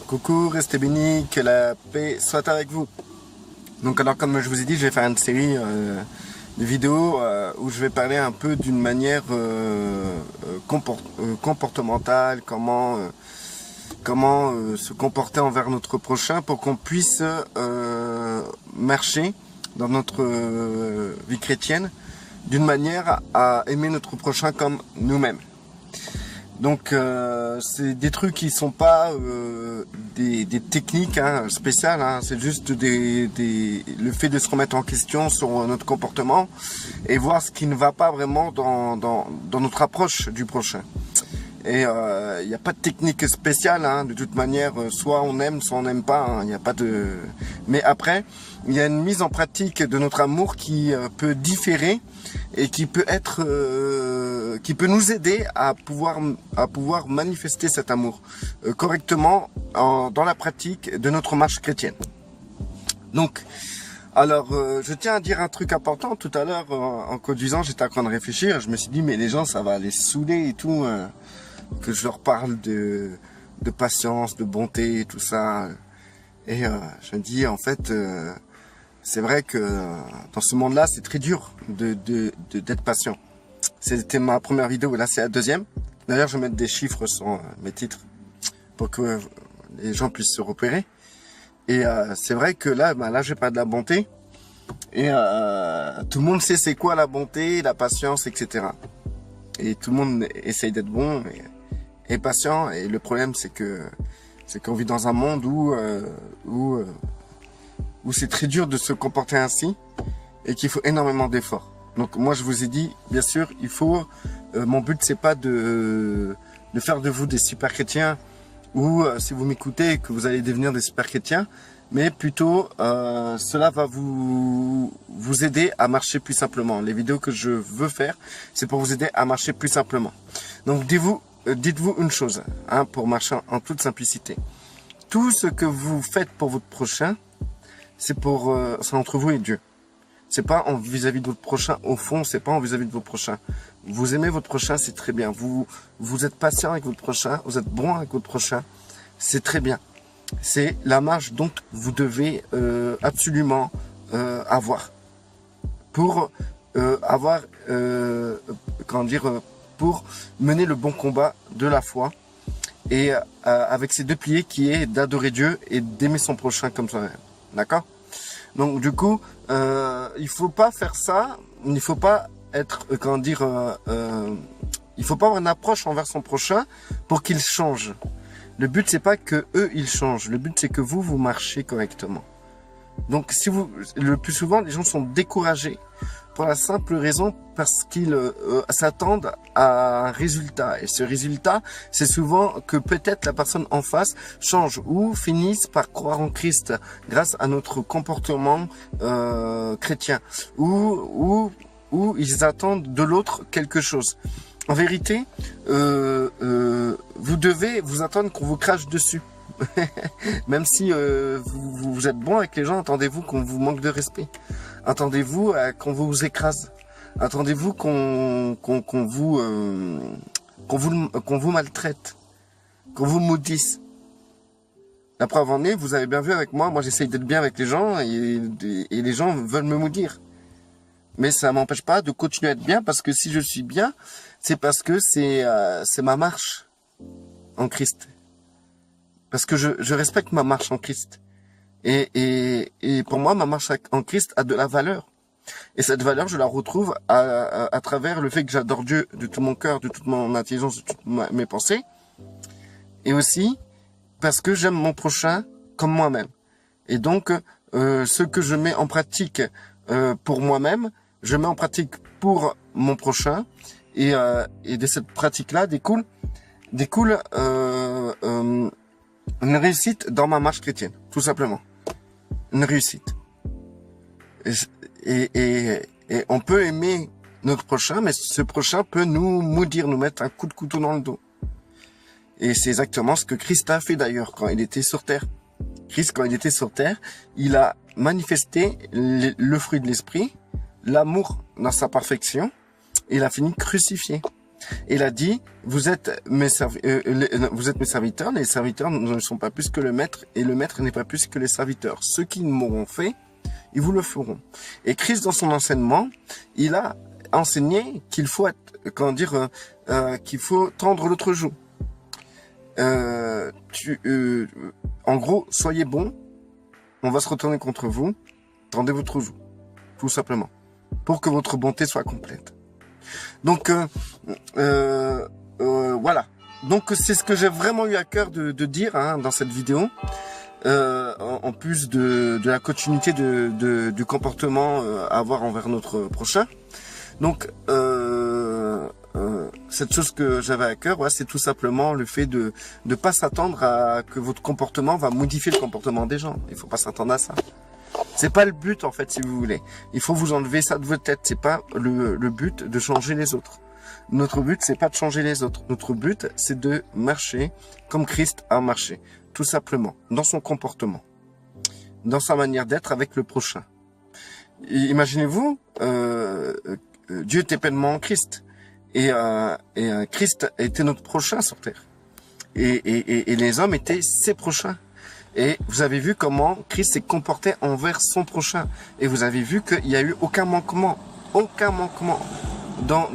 Coucou, restez bénis, que la paix soit avec vous. Donc alors comme je vous ai dit, je vais faire une série de vidéos où je vais parler un peu d'une manière comportementale, comment se comporter envers notre prochain pour qu'on puisse marcher dans notre vie chrétienne d'une manière à aimer notre prochain comme nous-mêmes. Donc c'est des trucs qui sont pas des techniques spéciales, c'est juste le fait de se remettre en question sur notre comportement et voir ce qui ne va pas vraiment dans notre approche du prochain. Et il n'y a pas de technique spéciale, de toute manière, soit on aime, soit on n'aime pas, il n'y a pas de... Mais après, il y a une mise en pratique de notre amour qui peut différer et qui peut être, qui peut nous aider à pouvoir manifester cet amour correctement dans la pratique de notre marche chrétienne. Donc, alors, je tiens à dire un truc important. Tout à l'heure, en conduisant, j'étais en train de réfléchir. Je me suis dit, mais les gens, ça va les saouler et tout, que je leur parle de patience, de bonté et tout ça. Et je me dis, en fait, c'est vrai que dans ce monde-là, c'est très dur d'être patient. C'était ma première vidéo, là c'est la deuxième. D'ailleurs, je vais mettre des chiffres sur mes titres pour que les gens puissent se repérer. Et c'est vrai que là j'ai pas de la bonté. Et tout le monde sait c'est quoi la bonté, la patience, etc. Et tout le monde essaye d'être bon et patient. Et le problème, c'est qu'on vit dans un monde où c'est très dur de se comporter ainsi et qu'il faut énormément d'efforts. Donc moi, je vous ai dit, bien sûr, il faut... mon but, c'est pas de faire de vous des super chrétiens ou si vous m'écoutez, que vous allez devenir des super chrétiens, mais plutôt, cela va vous aider à marcher plus simplement. Les vidéos que je veux faire, c'est pour vous aider à marcher plus simplement. Donc dites-vous une chose, pour marcher en toute simplicité. Tout ce que vous faites pour votre prochain, c'est entre vous et Dieu. C'est pas vis-à-vis de votre prochain. Au fond, c'est pas en vis-à-vis de votre prochain. Vous aimez votre prochain, c'est très bien. Vous êtes patient avec votre prochain, vous êtes bon avec votre prochain, c'est très bien. C'est la marche dont vous devez absolument avoir pour pour mener le bon combat de la foi et avec ces deux piliers qui est d'adorer Dieu et d'aimer son prochain comme soi-même. D'accord? Donc du coup, il faut pas faire ça. Il faut pas être, il faut pas avoir une approche envers son prochain pour qu'il change. Le but c'est pas que eux ils changent. Le but c'est que vous marchez correctement. Donc le plus souvent les gens sont découragés pour la simple raison parce qu'ils s'attendent à un résultat. Et ce résultat, c'est souvent que peut-être la personne en face change ou finisse par croire en Christ grâce à notre comportement chrétien. Ou ils attendent de l'autre quelque chose. En vérité, vous devez vous attendre qu'on vous crache dessus. Même si vous êtes bon avec les gens, attendez-vous qu'on vous manque de respect. Attendez-vous qu'on vous écrase. Attendez-vous qu'on vous maltraite, qu'on vous maudisse. La preuve en est, vous avez bien vu avec moi, j'essaye d'être bien avec les gens et les gens veulent me maudire. Mais ça m'empêche pas de continuer à être bien parce que si je suis bien, c'est parce que c'est ma marche en Christ. Parce que je respecte ma marche en Christ. Et pour moi, ma marche en Christ a de la valeur. Et cette valeur, je la retrouve à travers le fait que j'adore Dieu de tout mon cœur, de toute mon intelligence, de toutes mes pensées. Et aussi parce que j'aime mon prochain comme moi-même. Et donc, ce que je mets en pratique pour moi-même, je mets en pratique pour mon prochain. Et de cette pratique-là découle une réussite dans ma marche chrétienne, tout simplement. Une réussite. Et on peut aimer notre prochain, mais ce prochain peut nous maudire, nous mettre un coup de couteau dans le dos. Et c'est exactement ce que Christ a fait d'ailleurs quand il était sur terre. Christ, quand il était sur terre, il a manifesté le fruit de l'esprit, l'amour dans sa perfection, et il a fini crucifié. Il a dit, vous êtes mes serviteurs, les serviteurs ne sont pas plus que le maître, et le maître n'est pas plus que les serviteurs. Ceux qui m'auront fait, ils vous le feront. Et Christ, dans son enseignement, il a enseigné qu'il faut être, qu'il faut tendre l'autre joue. En gros, soyez bons, on va se retourner contre vous, tendez votre joue, tout simplement, pour que votre bonté soit complète. Donc, voilà. Donc, c'est ce que j'ai vraiment eu à cœur de dire dans cette vidéo. En plus de la continuité du comportement à avoir envers notre prochain. Donc, cette chose que j'avais à cœur, c'est tout simplement le fait de ne pas s'attendre à que votre comportement va modifier le comportement des gens. Il faut pas s'attendre à ça. C'est pas le but, en fait, si vous voulez. Il faut vous enlever ça de votre tête. C'est pas le but de changer les autres. Notre but, c'est pas de changer les autres. Notre but, c'est de marcher comme Christ a marché. Tout simplement, dans son comportement, dans sa manière d'être avec le prochain. Imaginez-vous, Dieu était pleinement en Christ, et Christ était notre prochain sur terre, et les hommes étaient ses prochains. Et vous avez vu comment Christ s'est comporté envers son prochain, et vous avez vu qu'il n'y a eu aucun manquement dans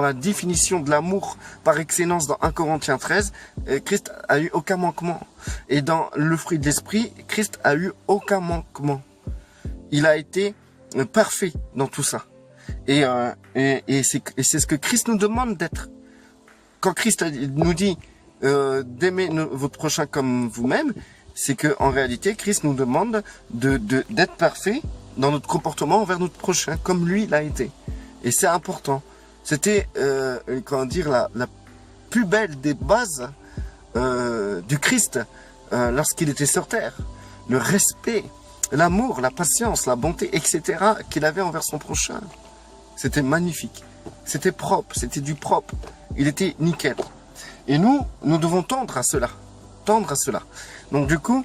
la définition de l'amour par excellence dans 1 Corinthiens 13, Christ a eu aucun manquement. Et dans le fruit de l'esprit, Christ a eu aucun manquement. Il a été parfait dans tout ça. Et c'est ce que Christ nous demande d'être. Quand Christ nous dit d'aimer votre prochain comme vous-même, c'est que en réalité, Christ nous demande d'être parfait dans notre comportement envers notre prochain, comme lui l'a été. Et c'est important. C'était, la plus belle des bases du Christ lorsqu'il était sur terre. Le respect, l'amour, la patience, la bonté, etc. qu'il avait envers son prochain. C'était magnifique. C'était propre, c'était du propre. Il était nickel. Et nous devons tendre à cela. Tendre à cela. Donc du coup,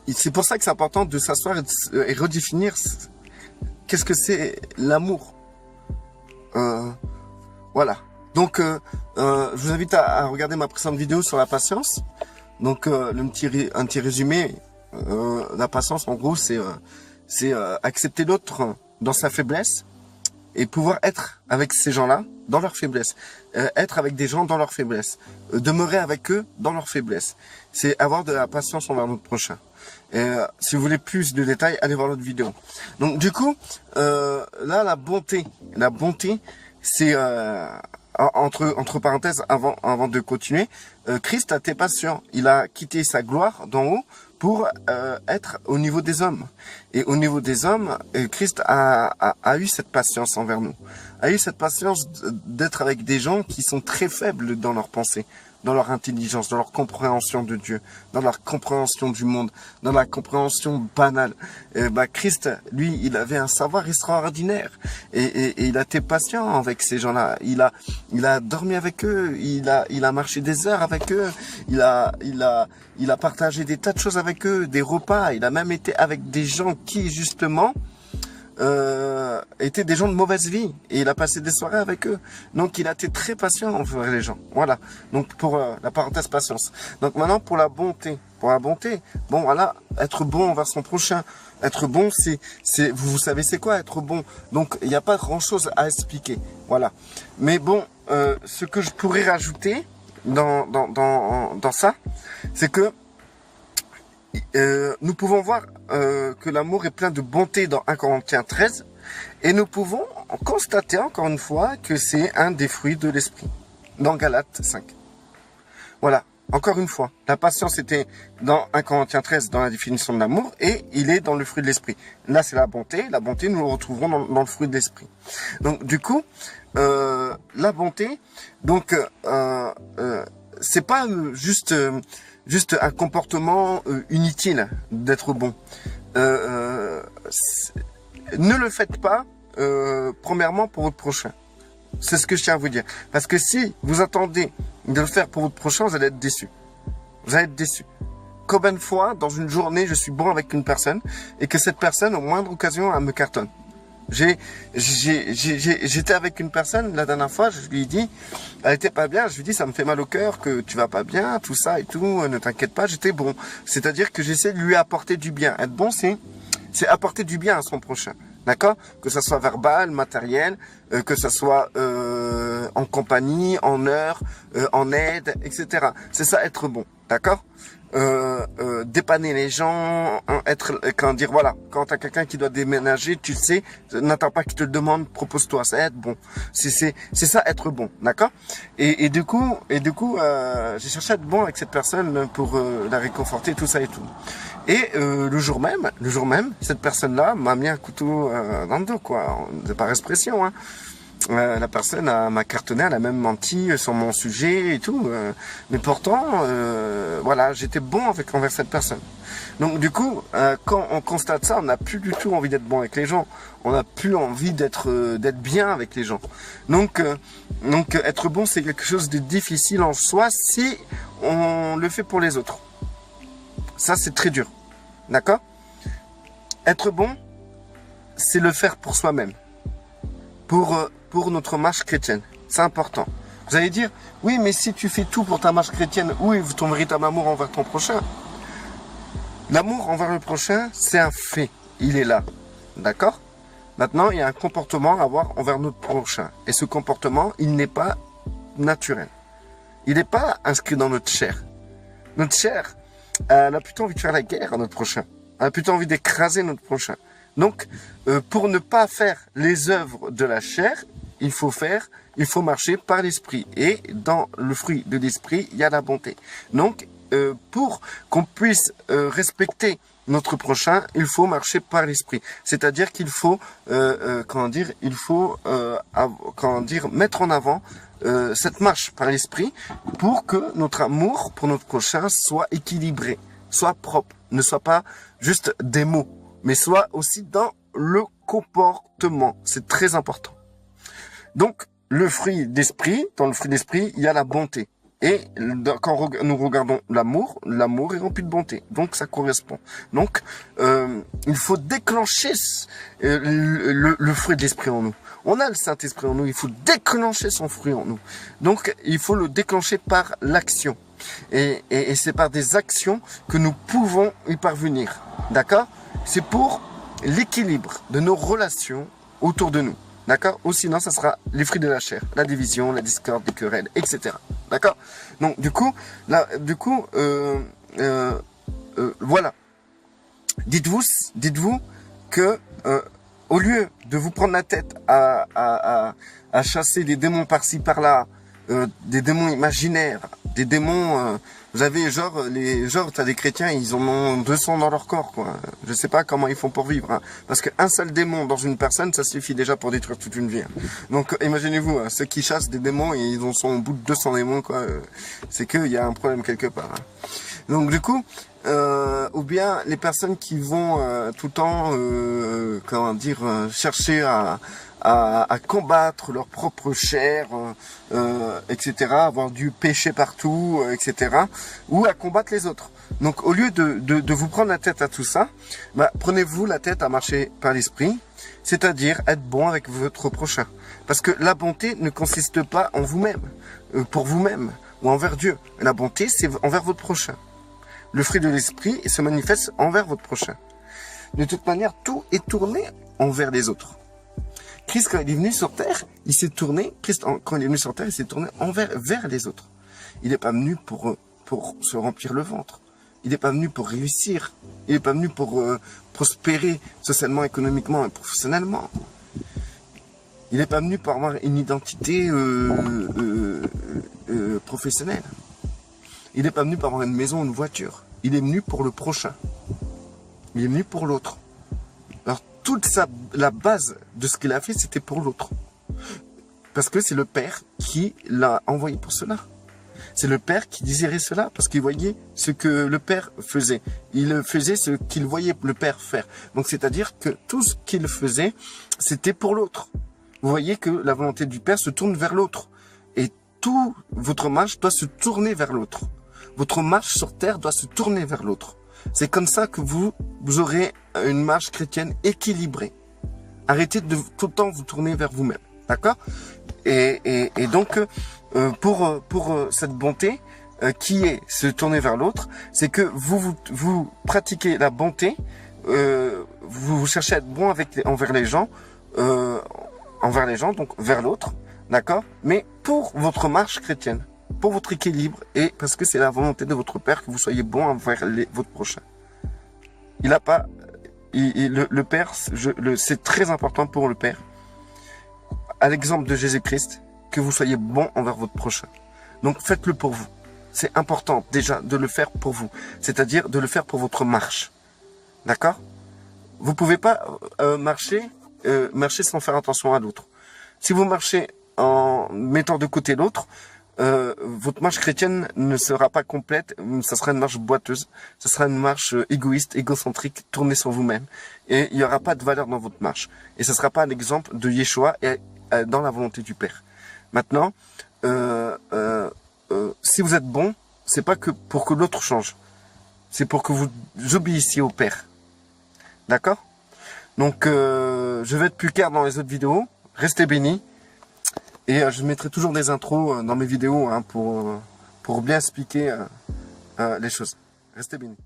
c'est pour ça que c'est important de s'asseoir et redéfinir qu'est-ce que c'est l'amour. Voilà. Donc, je vous invite à regarder ma précédente vidéo sur la patience. Donc, un petit résumé. La patience, en gros, c'est accepter l'autre dans sa faiblesse et pouvoir être avec ces gens-là dans leur faiblesse. Être avec des gens dans leur faiblesse. Demeurer avec eux dans leur faiblesse. C'est avoir de la patience envers notre prochain. Si vous voulez plus de détails, allez voir l'autre vidéo. Donc du coup, là la bonté, c'est entre parenthèses avant de continuer, Christ a été patient. Il a quitté sa gloire d'en haut pour être au niveau des hommes. Et au niveau des hommes, Christ a eu cette patience envers nous. A eu cette patience d'être avec des gens qui sont très faibles dans leur pensée, dans leur intelligence, dans leur compréhension de Dieu, dans leur compréhension du monde, dans la compréhension banale. Christ, lui, il avait un savoir extraordinaire et il a été patient avec ces gens-là. Il a dormi avec eux, il a marché des heures avec eux, il a partagé des tas de choses avec eux, des repas. Il a même été avec des gens qui justement étaient des gens de mauvaise vie et il a passé des soirées avec eux. Donc il a été très patient envers les gens. Voilà. Donc pour la parenthèse patience. Donc maintenant pour la bonté. Pour la bonté, bon voilà, être bon envers son prochain. Être bon, vous savez c'est quoi être bon. Donc il n'y a pas grand chose à expliquer. Voilà. Mais bon, ce que je pourrais rajouter dans ça, c'est que nous pouvons voir que l'amour est plein de bonté dans 1 Corinthiens 13 et nous pouvons constater encore une fois que c'est un des fruits de l'esprit dans Galates 5. Voilà, encore une fois, la patience était dans 1 Corinthiens 13 dans la définition de l'amour et il est dans le fruit de l'esprit. Là c'est la bonté nous le retrouverons dans le fruit de l'esprit. Donc du coup, la bonté, donc c'est pas juste un comportement inutile d'être bon. Ne le faites pas, premièrement, pour votre prochain. C'est ce que je tiens à vous dire. Parce que si vous attendez de le faire pour votre prochain, vous allez être déçu. Vous allez être déçu. Combien de fois, dans une journée, je suis bon avec une personne et que cette personne, au moindre occasion, elle me cartonne. J'étais avec une personne la dernière fois, je lui ai dit, elle était pas bien, je lui ai dit, ça me fait mal au cœur que tu vas pas bien, tout ça et tout, ne t'inquiète pas, j'étais bon. C'est-à-dire que j'essaie de lui apporter du bien. Être bon, c'est apporter du bien à son prochain. D'accord? Que ça soit verbal, matériel, que ça soit en compagnie, en heure, en aide, etc. C'est ça être bon. D'accord? Dépanner les gens, quand dire voilà, quand t'as quelqu'un qui doit déménager, tu le sais, n'attends pas qu'il te le demande, propose-toi, ça être bon. C'est ça être bon, d'accord? Et du coup, j'ai cherché à être bon avec cette personne pour la réconforter, tout ça et tout. Et le jour même, cette personne-là m'a mis un couteau dans le dos, quoi, par expression, hein. La personne m'a cartonné, elle a même menti sur mon sujet et tout. Mais pourtant, voilà, j'étais bon envers cette personne. Donc du coup, quand on constate ça, on n'a plus du tout envie d'être bon avec les gens. On n'a plus envie d'être bien avec les gens. Donc être bon, c'est quelque chose de difficile en soi si on le fait pour les autres. Ça, c'est très dur. D'accord? Être bon, c'est le faire pour soi-même. Pour notre marche chrétienne. C'est important. Vous allez dire, oui, mais si tu fais tout pour ta marche chrétienne, où est ton véritable amour envers ton prochain? L'amour envers le prochain, c'est un fait. Il est là. D'accord? Maintenant, il y a un comportement à avoir envers notre prochain. Et ce comportement, il n'est pas naturel. Il n'est pas inscrit dans notre chair. Notre chair, elle a plutôt envie de faire la guerre à notre prochain. Elle a plutôt envie d'écraser notre prochain. Donc, pour ne pas faire les œuvres de la chair, il faut marcher par l'esprit. Et dans le fruit de l'esprit, il y a la bonté. Donc, pour qu'on puisse respecter notre prochain, il faut marcher par l'esprit. C'est-à-dire qu'il faut, mettre en avant cette marche par l'esprit pour que notre amour pour notre prochain soit équilibré, soit propre, ne soit pas juste des mots, mais soit aussi dans le comportement. C'est très important. Donc, le fruit d'esprit, dans le fruit d'esprit, il y a la bonté. Et quand nous regardons l'amour est rempli de bonté. Donc, ça correspond. Donc, il faut déclencher le fruit de l'esprit en nous. On a le Saint-Esprit en nous, il faut déclencher son fruit en nous. Donc, il faut le déclencher par l'action. Et c'est par des actions que nous pouvons y parvenir. D'accord? C'est pour l'équilibre de nos relations autour de nous. D'accord? Ou sinon, ça sera les fruits de la chair, la division, la discorde, les querelles, etc. D'accord? Donc, voilà. Dites-vous que au lieu de vous prendre la tête à chasser des démons par-ci par-là, des démons imaginaires, des démons, vous avez t'as des chrétiens, ils en ont 200 dans leur corps, quoi. Je sais pas comment ils font pour vivre, hein. Parce qu'un seul démon dans une personne, ça suffit déjà pour détruire toute une vie, hein. Donc, imaginez-vous, hein, ceux qui chassent des démons, et ils en sont au bout de 200 démons, quoi. C'est qu'il y a un problème quelque part, hein. Donc, du coup, ou bien les personnes qui vont tout le temps, chercher à combattre leur propre chair, etc., avoir du péché partout, etc., ou à combattre les autres. Donc, au lieu de vous prendre la tête à tout ça, prenez-vous la tête à marcher par l'esprit, c'est-à-dire être bon avec votre prochain. Parce que la bonté ne consiste pas en vous-même, pour vous-même, ou envers Dieu. La bonté, c'est envers votre prochain. Le fruit de l'esprit se manifeste envers votre prochain. De toute manière, tout est tourné envers les autres. Christ, quand il est venu sur terre, il s'est tourné vers les autres. Il n'est pas venu pour se remplir le ventre. Il n'est pas venu pour réussir. Il n'est pas venu pour prospérer socialement, économiquement et professionnellement. Il n'est pas venu pour avoir une identité professionnelle. Il n'est pas venu pour avoir une maison ou une voiture. Il est venu pour le prochain. Il est venu pour l'autre. Alors, la base de ce qu'il a fait, c'était pour l'autre. Parce que c'est le Père qui l'a envoyé pour cela. C'est le Père qui désirait cela, parce qu'il voyait ce que le Père faisait. Il faisait ce qu'il voyait le Père faire. Donc, c'est-à-dire que tout ce qu'il faisait, c'était pour l'autre. Vous voyez que la volonté du Père se tourne vers l'autre. Et toute votre marche doit se tourner vers l'autre. Votre marche sur terre doit se tourner vers l'autre. C'est comme ça que vous aurez une marche chrétienne équilibrée. Arrêtez de tout le temps vous tourner vers vous-même. D'accord? Et donc, pour cette bonté, qui est se tourner vers l'autre, c'est que vous pratiquez la bonté, vous cherchez à être bon envers les gens, donc vers l'autre, d'accord? Mais pour votre marche chrétienne, pour votre équilibre, et parce que c'est la volonté de votre Père que vous soyez bon envers votre prochain. Il n'a pas, le Père, c'est très important pour le Père, à l'exemple de Jésus-Christ, que vous soyez bon envers votre prochain. Donc faites-le pour vous. C'est important déjà de le faire pour vous, c'est-à-dire de le faire pour votre marche. D'accord? Vous pouvez pas marcher sans faire attention à l'autre. Si vous marchez en mettant de côté l'autre, votre marche chrétienne ne sera pas complète, ça sera une marche boiteuse, ça sera une marche égoïste, égocentrique, tournée sur vous-même, et il n'y aura pas de valeur dans votre marche. Et ce ne sera pas un exemple de Yeshua et dans la volonté du Père. Maintenant, si vous êtes bon, c'est pas que pour que l'autre change, c'est pour que vous obéissiez au Père. D'accord? Donc, je vais être plus clair dans les autres vidéos. Restez bénis. Et je mettrai toujours des intros dans mes vidéos hein, pour bien expliquer les choses. Restez bénis.